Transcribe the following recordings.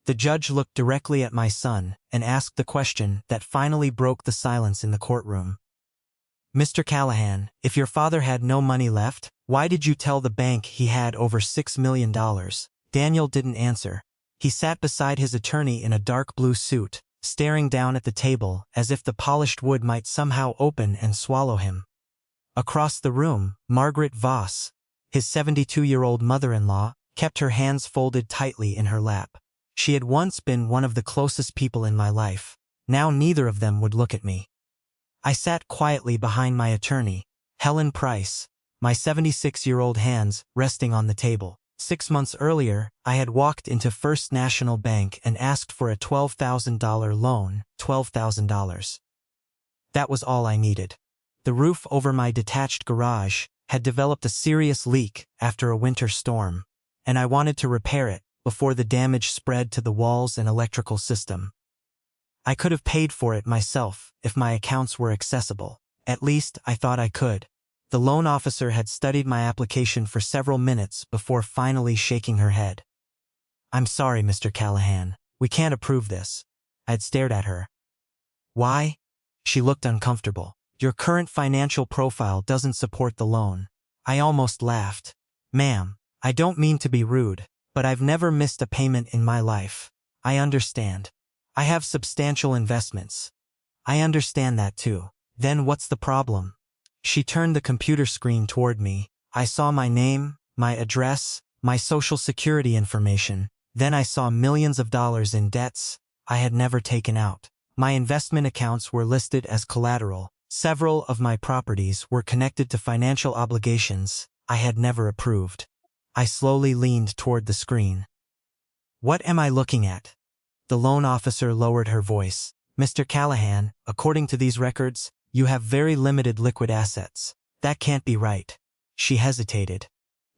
The judge looked directly at my son and asked the question that finally broke the silence in the courtroom. Mr. Callahan, if your father had no money left, why did you tell the bank he had over $6 million? Daniel didn't answer. He sat beside his attorney in a dark blue suit, staring down at the table as if the polished wood might somehow open and swallow him. Across the room, Margaret Voss, his 72-year-old mother-in-law, kept her hands folded tightly in her lap. She had once been one of the closest people in my life. Now neither of them would look at me. I sat quietly behind my attorney, Helen Price, my 76-year-old hands resting on the table. 6 months earlier, I had walked into First National Bank and asked for a $12,000 loan, $12,000. That was all I needed. The roof over my detached garage had developed a serious leak after a winter storm, and I wanted to repair it before the damage spread to the walls and electrical system. I could have paid for it myself if my accounts were accessible. At least, I thought I could. The loan officer had studied my application for several minutes before finally shaking her head. "I'm sorry, Mr. Callahan. We can't approve this." I'd stared at her. "Why?" She looked uncomfortable. "Your current financial profile doesn't support the loan." I almost laughed. "Ma'am, I don't mean to be rude, but I've never missed a payment in my life. I understand. I have substantial investments. I understand that too. Then what's the problem?" She turned the computer screen toward me. I saw my name, my address, my social security information. Then I saw millions of dollars in debts I had never taken out. My investment accounts were listed as collateral. Several of my properties were connected to financial obligations I had never approved. I slowly leaned toward the screen. "What am I looking at?" The loan officer lowered her voice. "Mr. Callahan, according to these records, you have very limited liquid assets. That can't be right." She hesitated.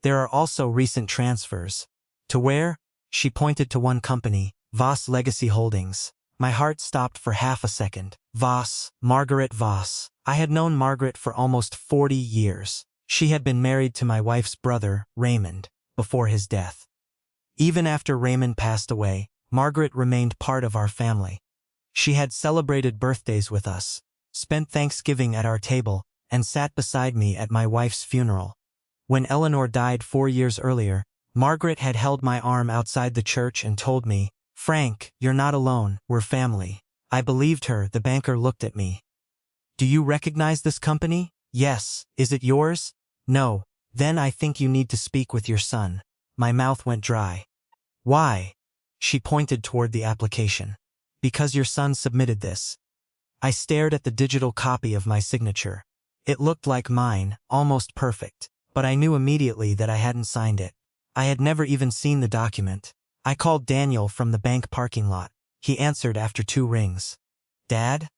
"There are also recent transfers." "To where?" She pointed to one company, Voss Legacy Holdings. My heart stopped for half a second. Voss, Margaret Voss. I had known Margaret for almost 40 years. She had been married to my wife's brother, Raymond, before his death. Even after Raymond passed away, Margaret remained part of our family. She had celebrated birthdays with us, spent Thanksgiving at our table, and sat beside me at my wife's funeral. When Eleanor died 4 years earlier, Margaret had held my arm outside the church and told me, "Frank, you're not alone, we're family." I believed her. The banker looked at me. "Do you recognize this company?" "Yes." "Is it yours?" "No." "Then I think you need to speak with your son." My mouth went dry. "Why?" She pointed toward the application. "Because your son submitted this." I stared at the digital copy of my signature. It looked like mine, almost perfect, but I knew immediately that I hadn't signed it. I had never even seen the document. I called Daniel from the bank parking lot. He answered after 2 rings. "Dad?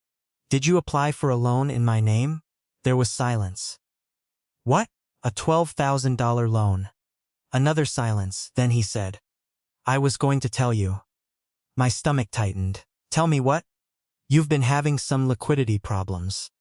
Did you apply for a loan in my name?" There was silence. "What?" "A $12,000 loan." Another silence, then he said, "I was going to tell you." My stomach tightened. "Tell me what?" "You've been having some liquidity problems."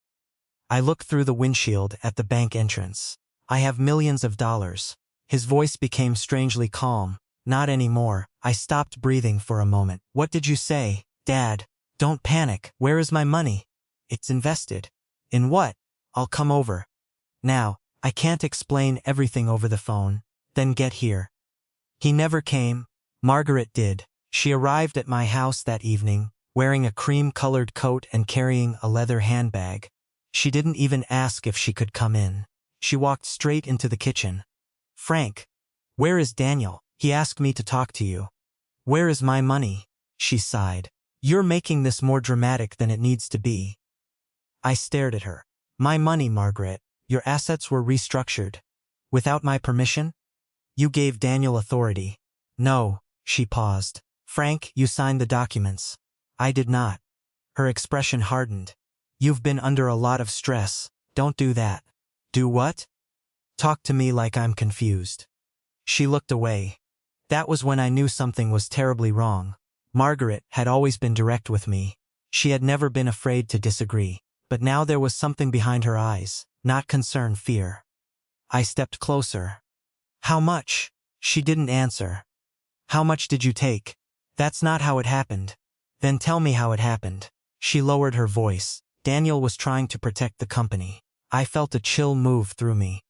I looked through the windshield at the bank entrance. "I have millions of dollars." His voice became strangely calm. "Not anymore." I stopped breathing for a moment. "What did you say?" "Dad, don't panic. Where is my money?" "It's invested." "In what?" "I'll come over." "Now, I can't explain everything over the phone." "Then get here." He never came. Margaret did. She arrived at my house that evening, wearing a cream-colored coat and carrying a leather handbag. She didn't even ask if she could come in. She walked straight into the kitchen. "Frank, where is Daniel? He asked me to talk to you." "Where is my money?" She sighed. "You're making this more dramatic than it needs to be." I stared at her. "My money, Margaret. Your assets were restructured. Without my permission? You gave Daniel authority." "No." She paused. "Frank, you signed the documents." "I did not." Her expression hardened. "You've been under a lot of stress. Don't do that." "Do what?" "Talk to me like I'm confused." She looked away. That was when I knew something was terribly wrong. Margaret had always been direct with me. She had never been afraid to disagree. But now there was something behind her eyes, not concern, fear. I stepped closer. "How much?" She didn't answer. "How much did you take?" That's not how it happened. Then tell me how it happened. She lowered her voice. Daniel was trying to protect the company. I felt a chill move through me.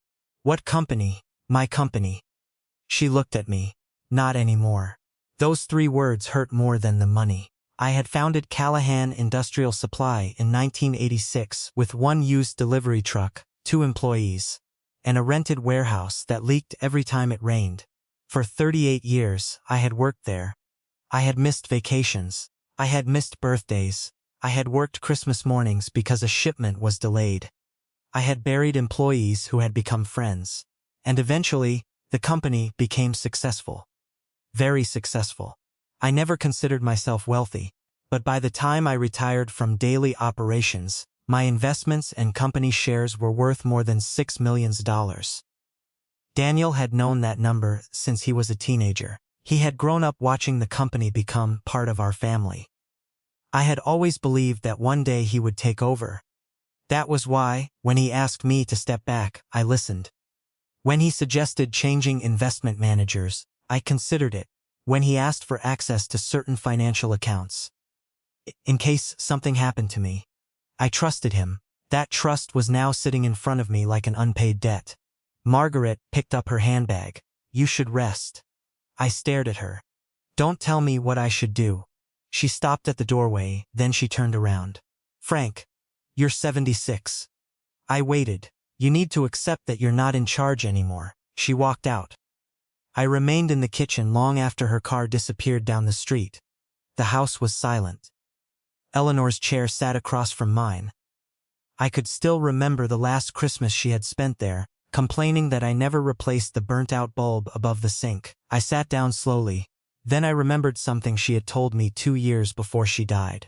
What company? My company. She looked at me. Not anymore. Those 3 words hurt more than the money. I had founded Callahan Industrial Supply in 1986 with 1 used delivery truck, 2 employees, and a rented warehouse that leaked every time it rained. For 38 years, I had worked there. I had missed vacations. I had missed birthdays. I had worked Christmas mornings because a shipment was delayed. I had buried employees who had become friends. And eventually, the company became successful. Very successful. I never considered myself wealthy, but by the time I retired from daily operations, my investments and company shares were worth more than $6 million. Daniel had known that number since he was a teenager. He had grown up watching the company become part of our family. I had always believed that one day he would take over. That was why, when he asked me to step back, I listened. When he suggested changing investment managers, I considered it. When he asked for access to certain financial accounts, in case something happened to me, I trusted him. That trust was now sitting in front of me like an unpaid debt. Margaret picked up her handbag. You should rest. I stared at her. Don't tell me what I should do. She stopped at the doorway, then she turned around. Frank, you're 76. I waited. You need to accept that you're not in charge anymore. She walked out. I remained in the kitchen long after her car disappeared down the street. The house was silent. Eleanor's chair sat across from mine. I could still remember the last Christmas she had spent there, complaining that I never replaced the burnt-out bulb above the sink. I sat down slowly. Then I remembered something she had told me 2 years before she died.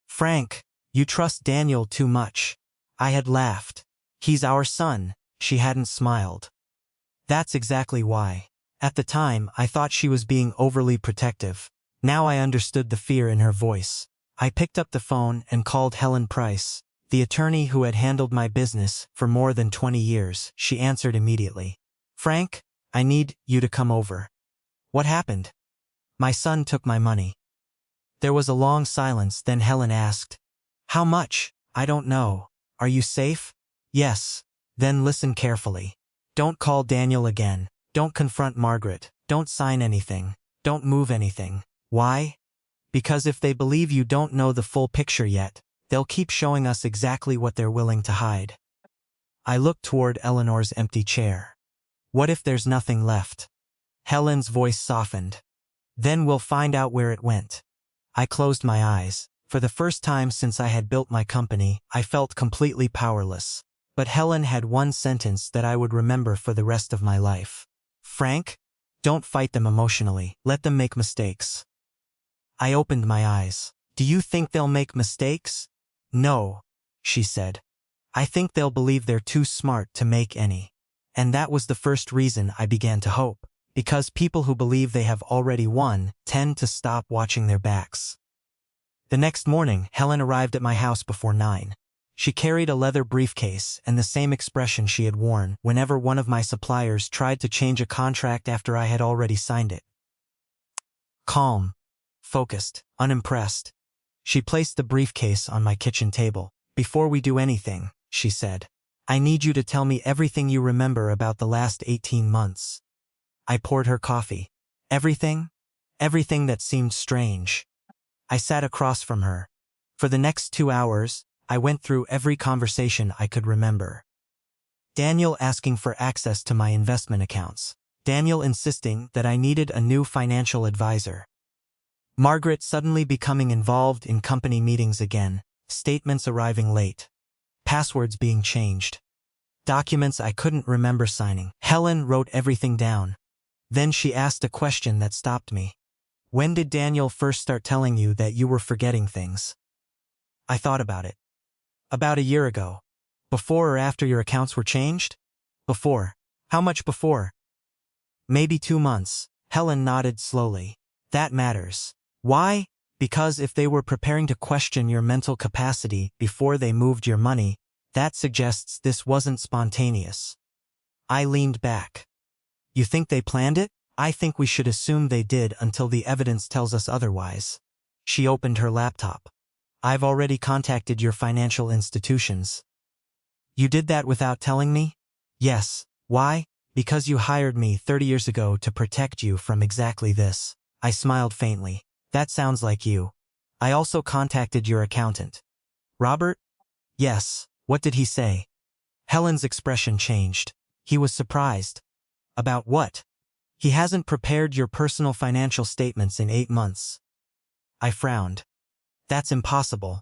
Frank, you trust Daniel too much. I had laughed. He's our son. She hadn't smiled. That's exactly why. At the time, I thought she was being overly protective. Now I understood the fear in her voice. I picked up the phone and called Helen Price, the attorney who had handled my business for more than 20 years. She answered immediately. Frank, I need you to come over. What happened? My son took my money. There was a long silence, then Helen asked, How much? I don't know. Are you safe? Yes. Then listen carefully. Don't call Daniel again. Don't confront Margaret. Don't sign anything. Don't move anything. Why? Because if they believe you don't know the full picture yet, they'll keep showing us exactly what they're willing to hide. I looked toward Eleanor's empty chair. What if there's nothing left? Helen's voice softened. Then we'll find out where it went. I closed my eyes. For the first time since I had built my company, I felt completely powerless. But Helen had one sentence that I would remember for the rest of my life. Frank, don't fight them emotionally. Let them make mistakes. I opened my eyes. Do you think they'll make mistakes? No, she said. I think they'll believe they're too smart to make any. And that was the first reason I began to hope. Because people who believe they have already won tend to stop watching their backs. The next morning, Helen arrived at my house before 9. She carried a leather briefcase and the same expression she had worn whenever one of my suppliers tried to change a contract after I had already signed it. Calm, focused, unimpressed. She placed the briefcase on my kitchen table. Before we do anything, she said, I need you to tell me everything you remember about the last 18 months. I poured her coffee. Everything? Everything that seemed strange. I sat across from her. For the next 2 hours, I went through every conversation I could remember. Daniel asking for access to my investment accounts. Daniel insisting that I needed a new financial advisor. Margaret suddenly becoming involved in company meetings again, statements arriving late. Passwords being changed. Documents I couldn't remember signing. Helen wrote everything down. Then she asked a question that stopped me. When did Daniel first start telling you that you were forgetting things? I thought about it. About a year ago. Before or after your accounts were changed? Before. How much before? Maybe 2 months. Helen nodded slowly. That matters. Why? Because if they were preparing to question your mental capacity before they moved your money, that suggests this wasn't spontaneous. I leaned back. You think they planned it? I think we should assume they did until the evidence tells us otherwise. She opened her laptop. I've already contacted your financial institutions. You did that without telling me? Yes. Why? Because you hired me 30 years ago to protect you from exactly this. I smiled faintly. That sounds like you. I also contacted your accountant. Robert? Yes. What did he say? Helen's expression changed. He was surprised. About what? He hasn't prepared your personal financial statements in 8 months. I frowned. That's impossible.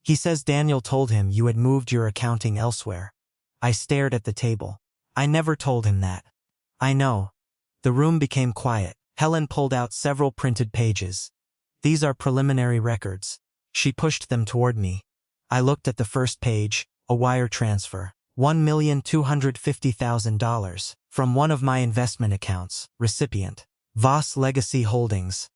He says Daniel told him you had moved your accounting elsewhere. I stared at the table. I never told him that. I know. The room became quiet. Helen pulled out several printed pages. These are preliminary records. She pushed them toward me. I looked at the first page, a wire transfer. $1,250,000 from one of my investment accounts, recipient, Voss Legacy Holdings.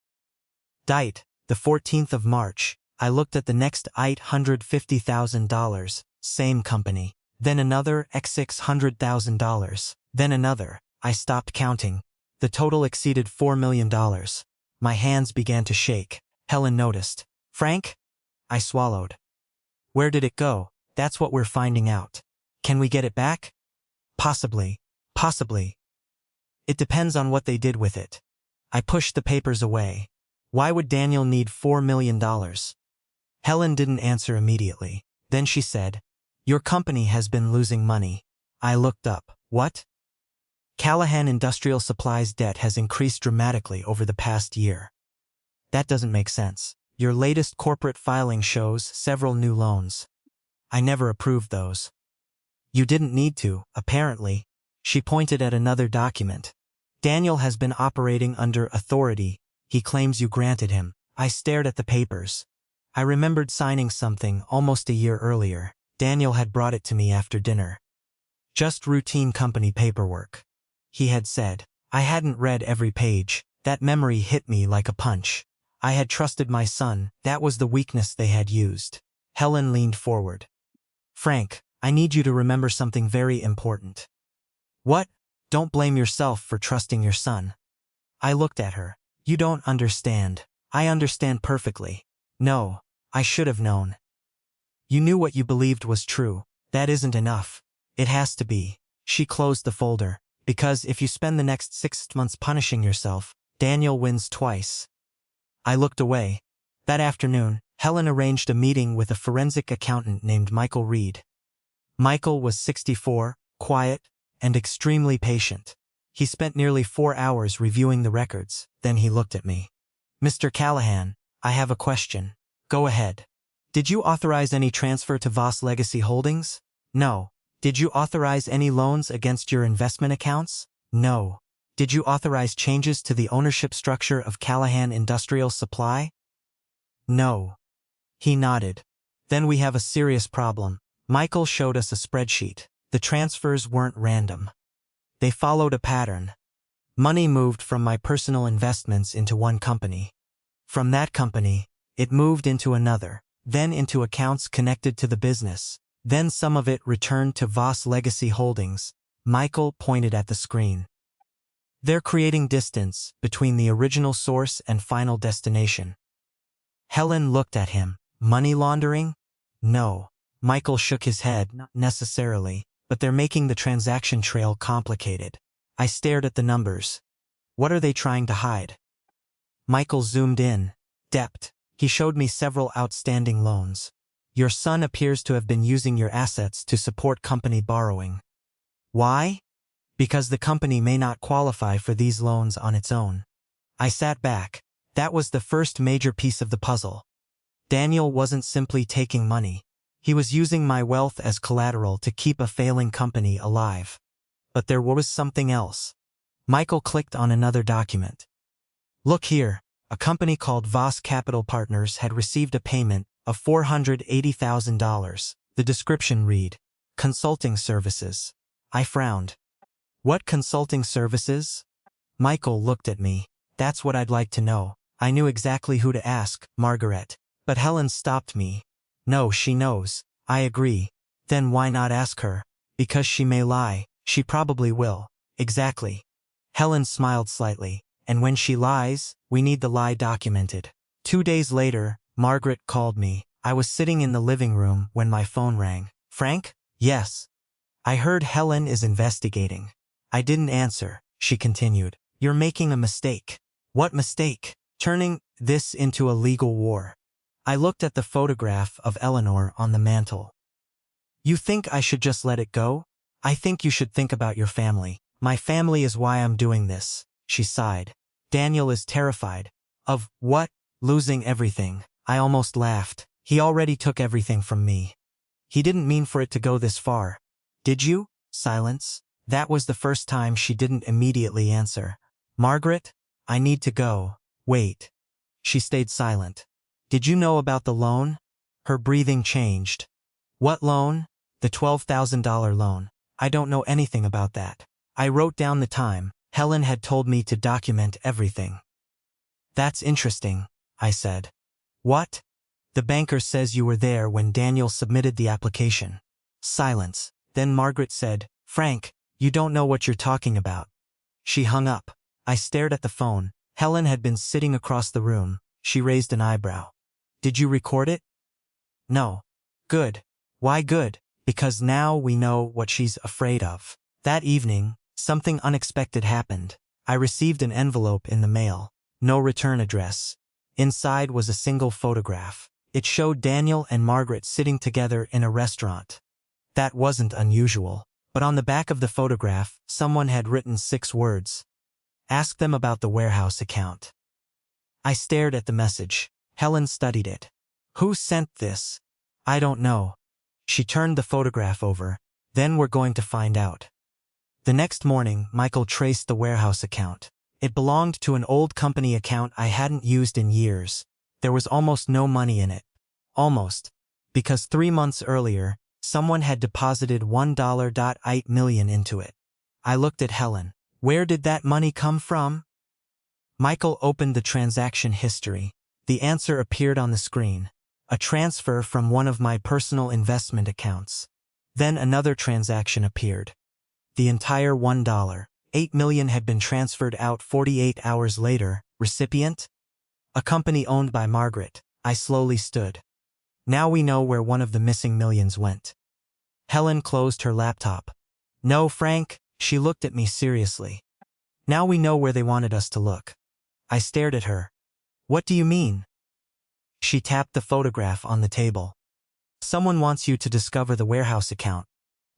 Date, the 14th of March. I looked at the next $850,000, same company. Then another $600,000. Then another. I stopped counting. The total exceeded $4 million. My hands began to shake. Helen noticed. Frank? I swallowed. Where did it go? That's what we're finding out. Can we get it back? Possibly. Possibly. It depends on what they did with it. I pushed the papers away. Why would Daniel need $4 million? Helen didn't answer immediately. Then she said, your company has been losing money. I looked up. What? Callahan Industrial Supplies debt has increased dramatically over the past year. That doesn't make sense. Your latest corporate filing shows several new loans. I never approved those. You didn't need to, apparently. She pointed at another document. Daniel has been operating under authority. He claims you granted him. I stared at the papers. I remembered signing something almost a year earlier. Daniel had brought it to me after dinner. Just routine company paperwork. He had said. I hadn't read every page. That memory hit me like a punch. I had trusted my son. That was the weakness they had used. Helen leaned forward. Frank, I need you to remember something very important. What? Don't blame yourself for trusting your son. I looked at her. You don't understand. I understand perfectly. No, I should have known. You knew what you believed was true. That isn't enough. It has to be. She closed the folder. Because if you spend the next 6 months punishing yourself, Daniel wins twice. I looked away. That afternoon, Helen arranged a meeting with a forensic accountant named Michael Reed. Michael was 64, quiet, and extremely patient. He spent nearly 4 hours reviewing the records. Then he looked at me. Mr. Callahan, I have a question. Go ahead. Did you authorize any transfer to Voss Legacy Holdings? No. Did you authorize any loans against your investment accounts? No. Did you authorize changes to the ownership structure of Callahan Industrial Supply? No. He nodded. Then we have a serious problem. Michael showed us a spreadsheet. The transfers weren't random. They followed a pattern. Money moved from my personal investments into one company. From that company, it moved into another, then into accounts connected to the business. Then some of it returned to Voss Legacy Holdings. Michael pointed at the screen. They're creating distance between the original source and final destination. Helen looked at him. Money laundering? No. Michael shook his head. Not necessarily, but they're making the transaction trail complicated. I stared at the numbers. What are they trying to hide? Michael zoomed in. Debt. He showed me several outstanding loans. Your son appears to have been using your assets to support company borrowing. Why? Because the company may not qualify for these loans on its own. I sat back. That was the first major piece of the puzzle. Daniel wasn't simply taking money. He was using my wealth as collateral to keep a failing company alive. But there was something else. Michael clicked on another document. Look here, a company called Voss Capital Partners had received a payment of $480,000. The description read, consulting services. I frowned. What consulting services? Michael looked at me. That's what I'd like to know. I knew exactly who to ask, Margaret. But Helen stopped me. No, she knows. I agree. Then why not ask her? Because she may lie. She probably will. Exactly. Helen smiled slightly. And when she lies, we need the lie documented. 2 days later, Margaret called me. I was sitting in the living room when my phone rang. Frank? Yes. I heard Helen is investigating. I didn't answer. She continued. You're making a mistake. What mistake? Turning this into a legal war. I looked at the photograph of Eleanor on the mantel. You think I should just let it go? I think you should think about your family. My family is why I'm doing this. She sighed. Daniel is terrified. Of what? Losing everything. I almost laughed. He already took everything from me. He didn't mean for it to go this far. Did you? Silence. That was the first time she didn't immediately answer. Margaret? I need to go. Wait. She stayed silent. Did you know about the loan? Her breathing changed. What loan? The $12,000 loan. I don't know anything about that. I wrote down the time. Helen had told me to document everything. That's interesting, I said. What? The banker says you were there when Daniel submitted the application. Silence. Then Margaret said, Frank, you don't know what you're talking about. She hung up. I stared at the phone. Helen had been sitting across the room. She raised an eyebrow. Did you record it? No. Good. Why good? Because now we know what she's afraid of. That evening, something unexpected happened. I received an envelope in the mail. No return address. Inside was a single photograph. It showed Daniel and Margaret sitting together in a restaurant. That wasn't unusual. But on the back of the photograph, someone had written 6 words. Ask them about the warehouse account. I stared at the message. Helen studied it. Who sent this? I don't know. She turned the photograph over. Then we're going to find out. The next morning, Michael traced the warehouse account. It belonged to an old company account I hadn't used in years. There was almost no money in it. Almost. Because 3 months earlier, someone had deposited $1.8 million into it. I looked at Helen. Where did that money come from? Michael opened the transaction history. The answer appeared on the screen. A transfer from one of my personal investment accounts. Then another transaction appeared. The entire $1.8 million had been transferred out 48 hours later. Recipient? A company owned by Margaret. I slowly stood. Now we know where one of the missing millions went. Helen closed her laptop. No, Frank, she looked at me seriously. Now we know where they wanted us to look. I stared at her. What do you mean? She tapped the photograph on the table. Someone wants you to discover the warehouse account.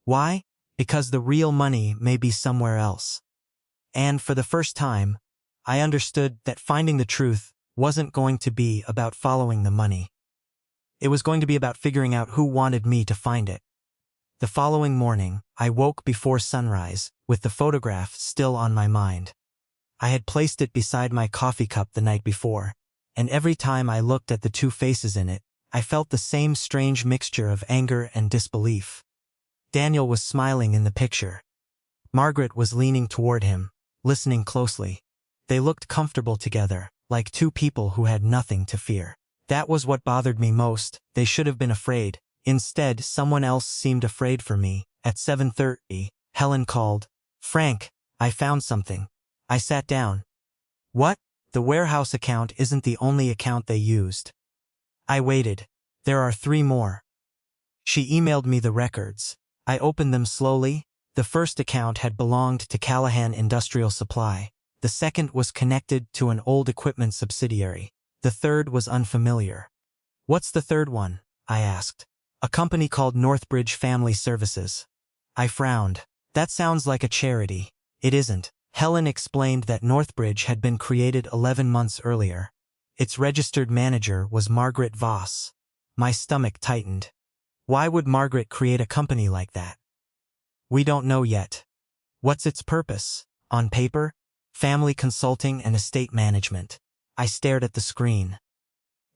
Why? Because the real money may be somewhere else. And for the first time, I understood that finding the truth wasn't going to be about following the money. It was going to be about figuring out who wanted me to find it. The following morning, I woke before sunrise, with the photograph still on my mind. I had placed it beside my coffee cup the night before, and every time I looked at the 2 faces in it, I felt the same strange mixture of anger and disbelief. Daniel was smiling in the picture. Margaret was leaning toward him, listening closely. They looked comfortable together, like 2 people who had nothing to fear. That was what bothered me most. They should have been afraid. Instead, someone else seemed afraid for me. At 7:30, Helen called. Frank, I found something. I sat down. What? The warehouse account isn't the only account they used. I waited. There are 3 more. She emailed me the records. I opened them slowly. The first account had belonged to Callahan Industrial Supply. The second was connected to an old equipment subsidiary. The third was unfamiliar. What's the third one? I asked. A company called Northbridge Family Services. I frowned. That sounds like a charity. It isn't. Helen explained that Northbridge had been created 11 months earlier. Its registered manager was Margaret Voss. My stomach tightened. Why would Margaret create a company like that? We don't know yet. What's its purpose? On paper? Family consulting and estate management. I stared at the screen.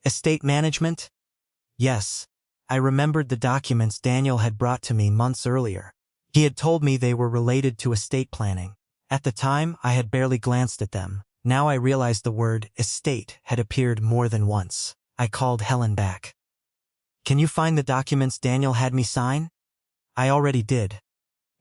Estate management? Yes. I remembered the documents Daniel had brought to me months earlier. He had told me they were related to estate planning. At the time, I had barely glanced at them. Now I realized the word estate had appeared more than once. I called Helen back. Can you find the documents Daniel had me sign? I already did.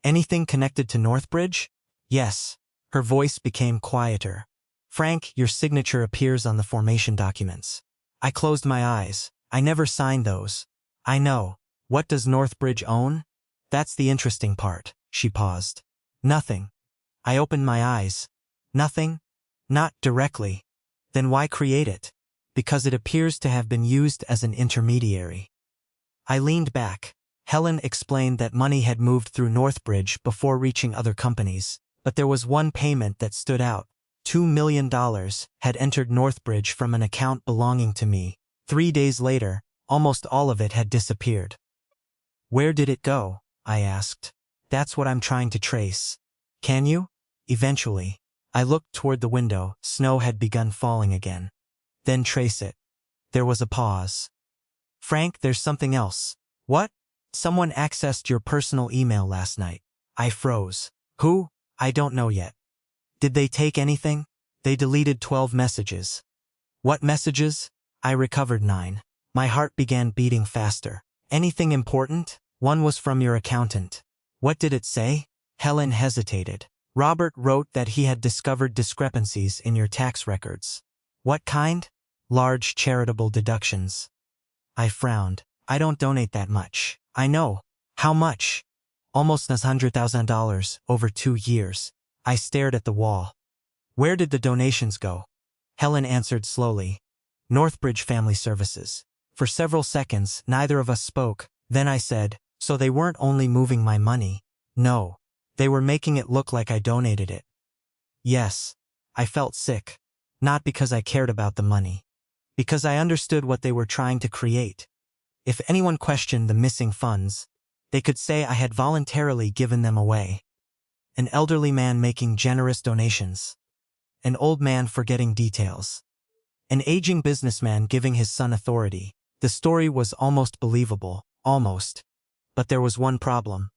Anything connected to Northbridge? Yes. Her voice became quieter. Frank, your signature appears on the formation documents. I closed my eyes. I never signed those. I know. What does Northbridge own? That's the interesting part. She paused. Nothing. I opened my eyes. Nothing? Not directly. Then why create it? Because it appears to have been used as an intermediary. I leaned back. Helen explained that money had moved through Northbridge before reaching other companies, but there was one payment that stood out. $2 million had entered Northbridge from an account belonging to me. 3 days later, almost all of it had disappeared. Where did it go? I asked. That's what I'm trying to trace. Can you? Eventually. I looked toward the window. Snow had begun falling again. Then trace it. There was a pause. Frank, there's something else. What? Someone accessed your personal email last night. I froze. Who? I don't know yet. Did they take anything? They deleted 12 messages. What messages? I recovered 9. My heart began beating faster. Anything important? One was from your accountant. What did it say? Helen hesitated. Robert wrote that he had discovered discrepancies in your tax records. What kind? Large charitable deductions. I frowned. I don't donate that much. I know. How much? Almost $100,000 over 2 years. I stared at the wall. Where did the donations go? Helen answered slowly. Northbridge Family Services. For several seconds, neither of us spoke. Then I said, so they weren't only moving my money. No. They were making it look like I donated it. Yes. I felt sick. Not because I cared about the money. Because I understood what they were trying to create. If anyone questioned the missing funds, they could say I had voluntarily given them away. An elderly man making generous donations. An old man forgetting details. An aging businessman giving his son authority. The story was almost believable, almost. But there was one problem.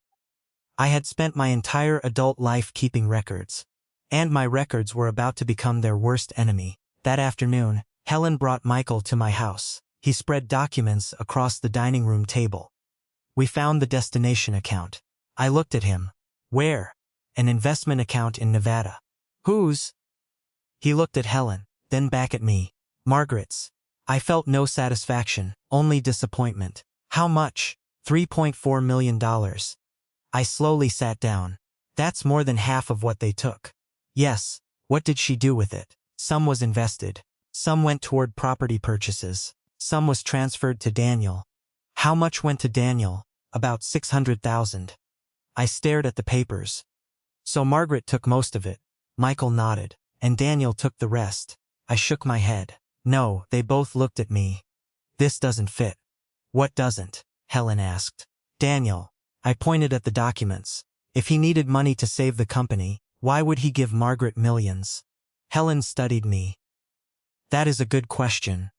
I had spent my entire adult life keeping records. And my records were about to become their worst enemy. That afternoon, Helen brought Michael to my house. He spread documents across the dining room table. We found the destination account. I looked at him. Where? An investment account in Nevada. Whose? He looked at Helen, then back at me. Margaret's. I felt no satisfaction, only disappointment. How much? $3.4 million. I slowly sat down. That's more than half of what they took. Yes. What did she do with it? Some was invested. Some went toward property purchases. Some was transferred to Daniel. How much went to Daniel? About $600,000. I stared at the papers. So Margaret took most of it. Michael nodded. And Daniel took the rest. I shook my head. No, they both looked at me. This doesn't fit. What doesn't? Helen asked. Daniel. I pointed at the documents. If he needed money to save the company, why would he give Margaret millions? Helen studied me. That is a good question.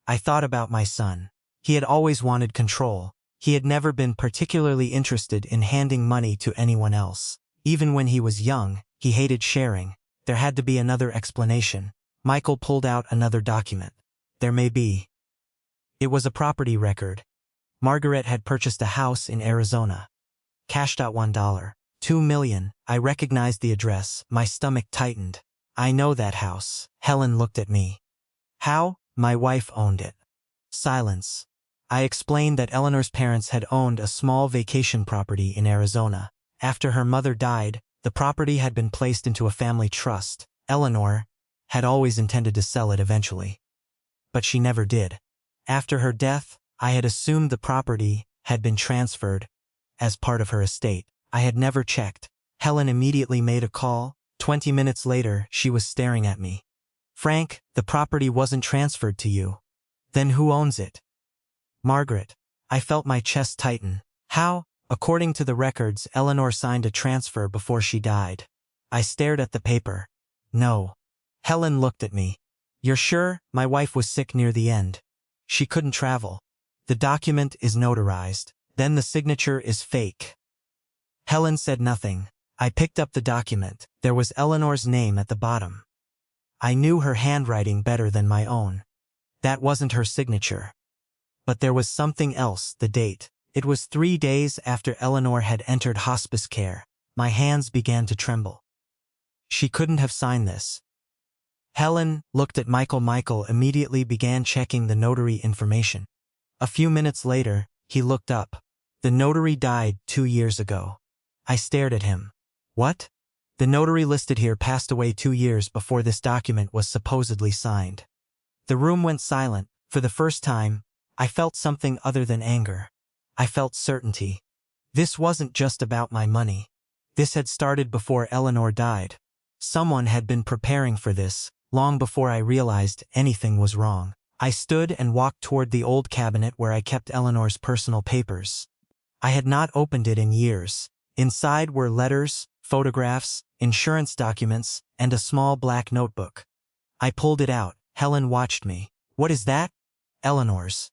I thought about my son. He had always wanted control. He had never been particularly interested in handing money to anyone else. Even when he was young, he hated sharing. There had to be another explanation. Michael pulled out another document. There may be. It was a property record. Margaret had purchased a house in Arizona. Cashed out $1. $2 million. I recognized the address. My stomach tightened. I know that house. Helen looked at me. How? My wife owned it. Silence. I explained that Eleanor's parents had owned a small vacation property in Arizona. After her mother died, the property had been placed into a family trust. Eleanor had always intended to sell it eventually. But she never did. After her death, I had assumed the property had been transferred as part of her estate. I had never checked. Helen immediately made a call. 20 minutes later, she was staring at me. Frank, the property wasn't transferred to you. Then who owns it? Margaret. I felt my chest tighten. How? According to the records, Eleanor signed a transfer before she died. I stared at the paper. No. Helen looked at me. You're sure? My wife was sick near the end. She couldn't travel. The document is notarized. Then the signature is fake. Helen said nothing. I picked up the document. There was Eleanor's name at the bottom. I knew her handwriting better than my own. That wasn't her signature. But there was something else, the date. It was 3 days after Eleanor had entered hospice care. My hands began to tremble. She couldn't have signed this. Helen looked at Michael. Michael immediately began checking the notary information. A few minutes later, he looked up. The notary died 2 years ago. I stared at him. What? The notary listed here passed away 2 years before this document was supposedly signed. The room went silent. For the first time, I felt something other than anger. I felt certainty. This wasn't just about my money. This had started before Eleanor died. Someone had been preparing for this, long before I realized anything was wrong. I stood and walked toward the old cabinet where I kept Eleanor's personal papers. I had not opened it in years. Inside were letters, photographs, insurance documents, and a small black notebook. I pulled it out. Helen watched me. What is that? Eleanor's.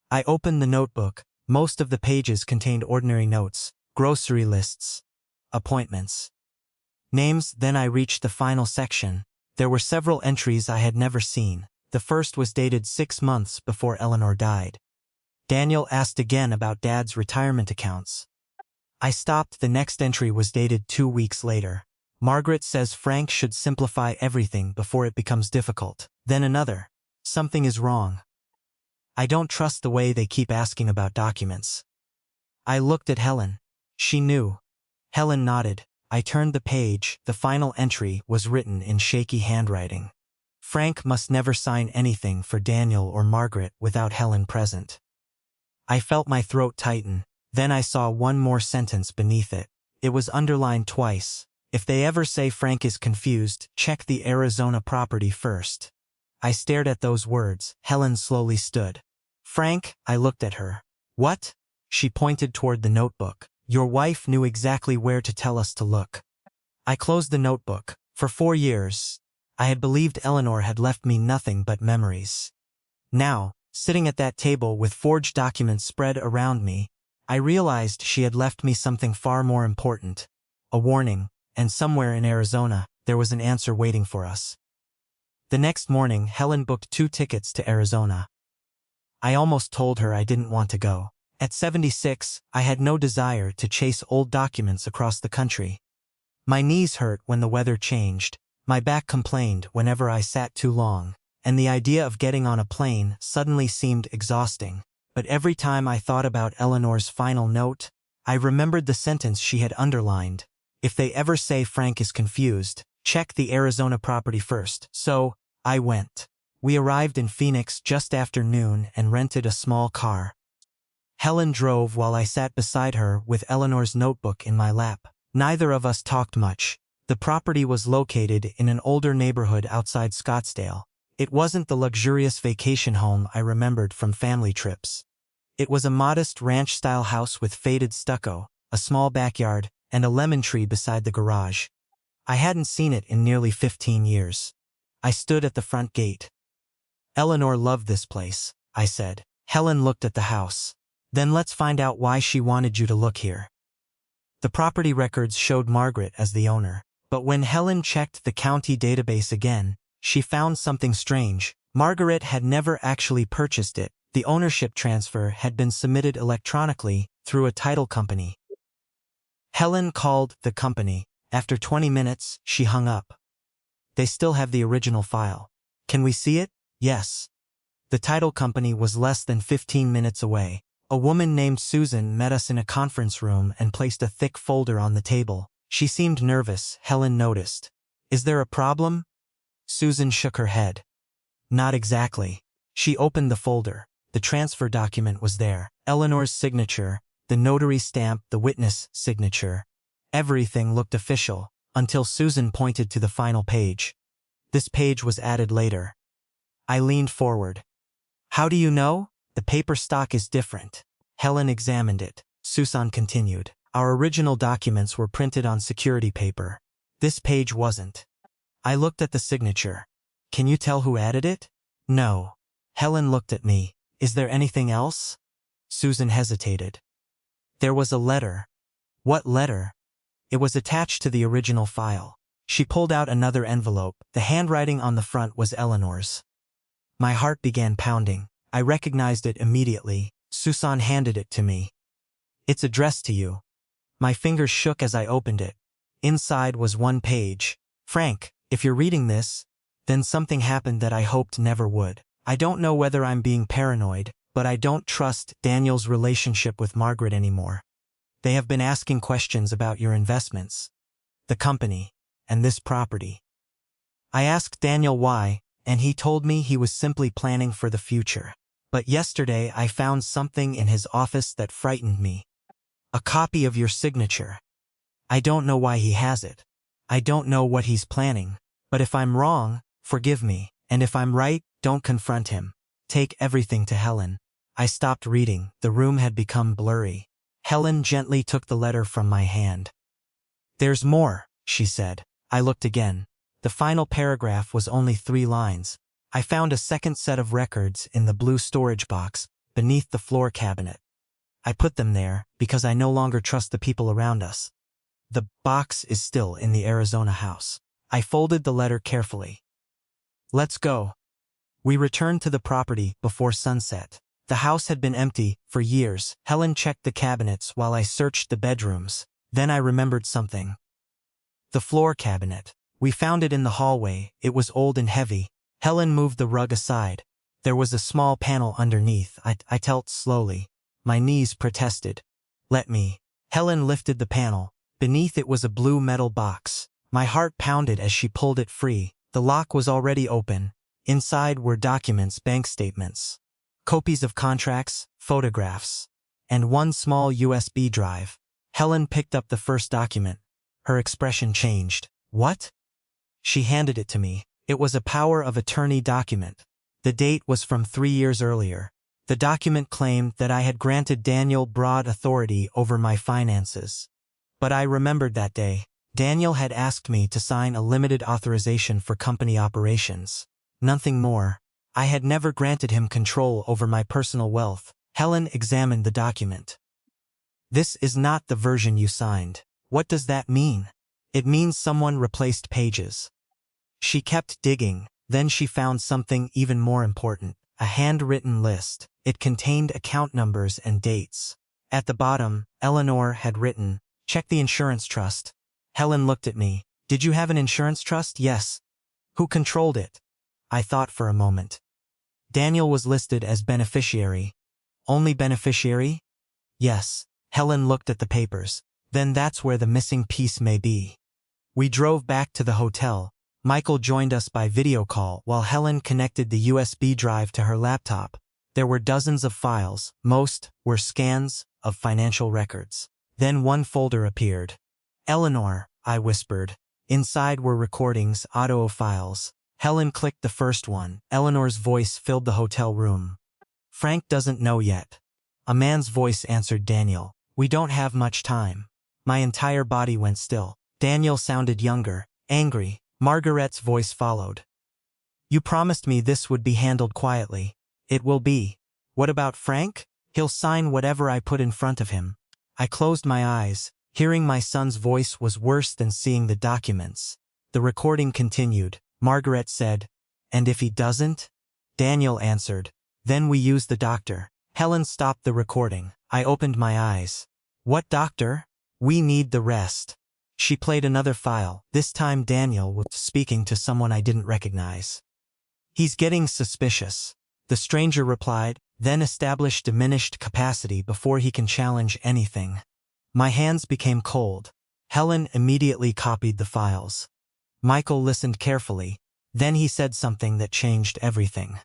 I opened the notebook. Most of the pages contained ordinary notes, grocery lists, appointments, names. Then I reached the final section. There were several entries I had never seen. The first was dated 6 months before Eleanor died. Daniel asked again about Dad's retirement accounts. I stopped. The next entry was dated 2 weeks later. Margaret says Frank should simplify everything before it becomes difficult. Then another. Something is wrong. I don't trust the way they keep asking about documents. I looked at Helen. She knew. Helen nodded. I turned the page. The final entry was written in shaky handwriting. Frank must never sign anything for Daniel or Margaret without Helen present. I felt my throat tighten. Then I saw one more sentence beneath it. It was underlined twice. If they ever say Frank is confused, check the Arizona property first. I stared at those words. Helen slowly stood. Frank, I looked at her. What? She pointed toward the notebook. Your wife knew exactly where to tell us to look. I closed the notebook. For 4 years, I had believed Eleanor had left me nothing but memories. Now, sitting at that table with forged documents spread around me, I realized she had left me something far more important. A warning, and somewhere in Arizona, there was an answer waiting for us. The next morning, Helen booked 2 tickets to Arizona. I almost told her I didn't want to go. At 76, I had no desire to chase old documents across the country. My knees hurt when the weather changed, my back complained whenever I sat too long, and the idea of getting on a plane suddenly seemed exhausting. But every time I thought about Eleanor's final note, I remembered the sentence she had underlined. If they ever say Frank is confused, check the Arizona property first. So, I went. We arrived in Phoenix just after noon and rented a small car. Helen drove while I sat beside her with Eleanor's notebook in my lap. Neither of us talked much. The property was located in an older neighborhood outside Scottsdale. It wasn't the luxurious vacation home I remembered from family trips. It was a modest ranch-style house with faded stucco, a small backyard, and a lemon tree beside the garage. I hadn't seen it in nearly 15 years. I stood at the front gate. Eleanor loved this place, I said. Helen looked at the house. Then let's find out why she wanted you to look here. The property records showed Margaret as the owner. But when Helen checked the county database again, she found something strange. Margaret had never actually purchased it. The ownership transfer had been submitted electronically through a title company. Helen called the company. After 20 minutes, she hung up. They still have the original file. Can we see it? Yes. The title company was less than 15 minutes away. A woman named Susan met us in a conference room and placed a thick folder on the table. She seemed nervous, Helen noticed. Is there a problem? Susan shook her head. Not exactly. She opened the folder. The transfer document was there. Eleanor's signature, the notary stamp, the witness signature. Everything looked official, until Susan pointed to the final page. This page was added later. I leaned forward. How do you know? The paper stock is different. Helen examined it. Susan continued. Our original documents were printed on security paper. This page wasn't. I looked at the signature. Can you tell who added it? No. Helen looked at me. Is there anything else? Susan hesitated. There was a letter. What letter? It was attached to the original file. She pulled out another envelope. The handwriting on the front was Eleanor's. My heart began pounding. I recognized it immediately. Susan handed it to me. It's addressed to you. My fingers shook as I opened it. Inside was one page, Frank, if you're reading this, then something happened that I hoped never would. I don't know whether I'm being paranoid, but I don't trust Daniel's relationship with Margaret anymore. They have been asking questions about your investments, the company, and this property. I asked Daniel why, and he told me he was simply planning for the future. But yesterday I found something in his office that frightened me. A copy of your signature. I don't know why he has it. I don't know what he's planning. But if I'm wrong, forgive me. And if I'm right, don't confront him. Take everything to Helen. I stopped reading. The room had become blurry. Helen gently took the letter from my hand. There's more, she said. I looked again. The final paragraph was only 3 lines. I found a second set of records in the blue storage box, beneath the floor cabinet. I put them there, because I no longer trust the people around us. The box is still in the Arizona house. I folded the letter carefully. Let's go. We returned to the property before sunset. The house had been empty for years. Helen checked the cabinets while I searched the bedrooms. Then I remembered something. The floor cabinet. We found it in the hallway. It was old and heavy. Helen moved the rug aside. There was a small panel underneath. I tilted slowly. My knees protested. Let me. Helen lifted the panel. Beneath it was a blue metal box. My heart pounded as she pulled it free. The lock was already open. Inside were documents, bank statements, copies of contracts, photographs, and one small USB drive. Helen picked up the first document. Her expression changed. What? She handed it to me. It was a power of attorney document. The date was from 3 years earlier. The document claimed that I had granted Daniel broad authority over my finances. But I remembered that day. Daniel had asked me to sign a limited authorization for company operations. Nothing more. I had never granted him control over my personal wealth. Helen examined the document. This is not the version you signed. What does that mean? It means someone replaced pages. She kept digging. Then she found something even more important. A handwritten list. It contained account numbers and dates. At the bottom, Eleanor had written, "Check the insurance trust." Helen looked at me. "Did you have an insurance trust?" "Yes." "Who controlled it?" I thought for a moment. Daniel was listed as beneficiary. "Only beneficiary?" "Yes." Helen looked at the papers. "Then that's where the missing piece may be." We drove back to the hotel. Michael joined us by video call while Helen connected the USB drive to her laptop. There were dozens of files. Most were scans of financial records. Then one folder appeared. "Eleanor," I whispered. Inside were recordings, audio files. Helen clicked the first one. Eleanor's voice filled the hotel room. "Frank doesn't know yet." A man's voice answered Daniel. "We don't have much time." My entire body went still. Daniel sounded younger, angry. Margaret's voice followed. "You promised me this would be handled quietly. It will be. What about Frank? He'll sign whatever I put in front of him." I closed my eyes. Hearing my son's voice was worse than seeing the documents. The recording continued. Margaret said, "And if he doesn't?" Daniel answered, "Then we use the doctor." Helen stopped the recording. I opened my eyes. "What doctor? We need the rest." She played another file. This time Daniel was speaking to someone I didn't recognize. "He's getting suspicious," the stranger replied, "then establish diminished capacity before he can challenge anything." My hands became cold. Helen immediately copied the files. Michael listened carefully. Then he said something that changed everything.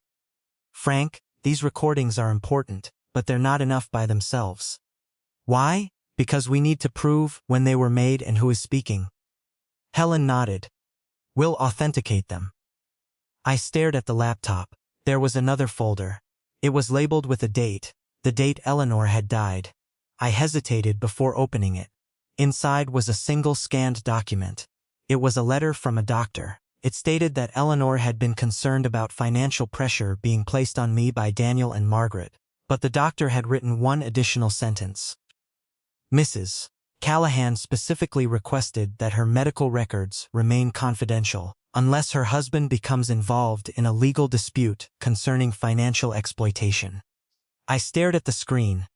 "Frank, these recordings are important, but they're not enough by themselves." "Why?" "Because we need to prove when they were made and who is speaking." Helen nodded. "We'll authenticate them." I stared at the laptop. There was another folder. It was labeled with a date, the date Eleanor had died. I hesitated before opening it. Inside was a single scanned document. It was a letter from a doctor. It stated that Eleanor had been concerned about financial pressure being placed on me by Daniel and Margaret, but the doctor had written one additional sentence. Mrs. Callahan specifically requested that her medical records remain confidential unless her husband becomes involved in a legal dispute concerning financial exploitation. I stared at the screen.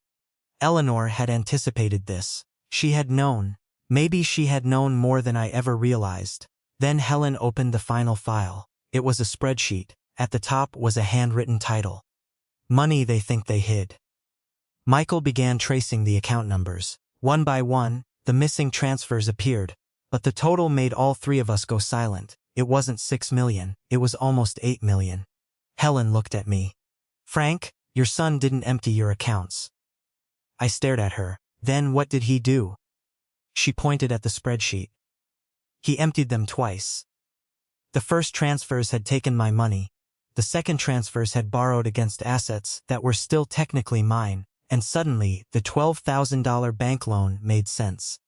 Eleanor had anticipated this. She had known. Maybe she had known more than I ever realized. Then Helen opened the final file. It was a spreadsheet. At the top was a handwritten title. Money they think they hid. Michael began tracing the account numbers. One by one, the missing transfers appeared, but the total made all three of us go silent. It wasn't 6 million, it was almost 8 million. Helen looked at me. Frank, your son didn't empty your accounts. I stared at her. Then what did he do? She pointed at the spreadsheet. He emptied them twice. The first transfers had taken my money. The second transfers had borrowed against assets that were still technically mine, and suddenly the $12,000 bank loan made sense.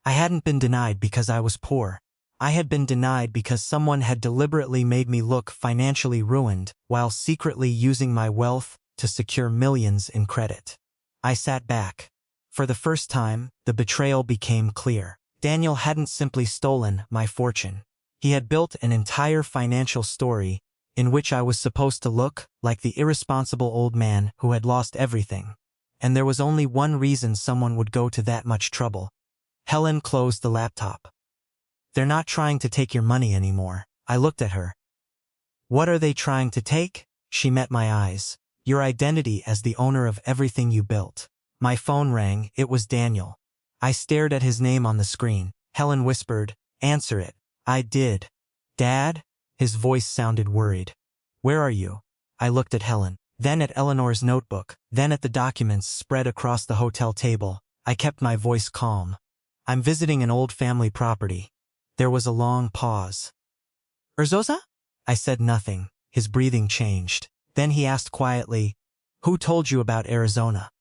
I hadn't been denied because I was poor. I had been denied because someone had deliberately made me look financially ruined while secretly using my wealth to secure millions in credit. I sat back. For the first time, the betrayal became clear. Daniel hadn't simply stolen my fortune. He had built an entire financial story in which I was supposed to look like the irresponsible old man who had lost everything. And there was only one reason someone would go to that much trouble. Helen closed the laptop. They're not trying to take your money anymore. I looked at her. What are they trying to take? She met my eyes. Your identity as the owner of everything you built. My phone rang. It was Daniel. I stared at his name on the screen. Helen whispered, "Answer it." I did. "Dad?" His voice sounded worried. "Where are you?" I looked at Helen, then at Eleanor's notebook, then at the documents spread across the hotel table. I kept my voice calm. "I'm visiting an old family property." There was a long pause. "Urzosa?" I said nothing. His breathing changed. Then he asked quietly, "Who told you about Arizona?"